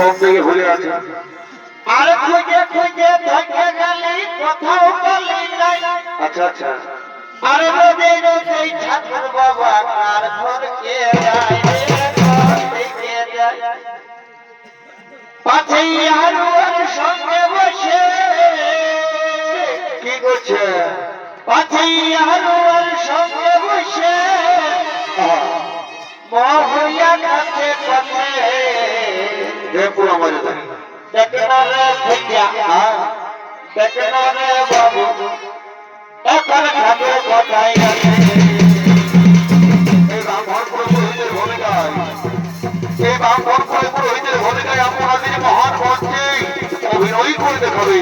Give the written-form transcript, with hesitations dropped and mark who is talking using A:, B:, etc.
A: কম থেকে ভুলে আছে।
B: আর খুঁজে খুঁজে থেকে গেলি কোথাও গলি নাই।
A: আচ্ছা আচ্ছা।
B: আর রোদের সেই ঠাকুর বাবা কার ঘর কে যায় রে, ঘর থেকে যায়। পাছে আলুর সঙ্গে বসে
A: কি করছে?
B: পাছে আলুর সঙ্গে বসে মহইয়া কাছে কাছে
A: পুরো মজা থাকে।
B: দেখনা রে ভুইয়া দেখনা রে বাবু এখন ঠাকুর কোথায় গেছে।
A: এই ব্রাহ্মণ পুরোহিতের ভূমিকায়, এই ব্রাহ্মণ পুরোহিতের ভূমিকায় আপনাদের মহান মঞ্চে অভিনয় করে দেখাবে।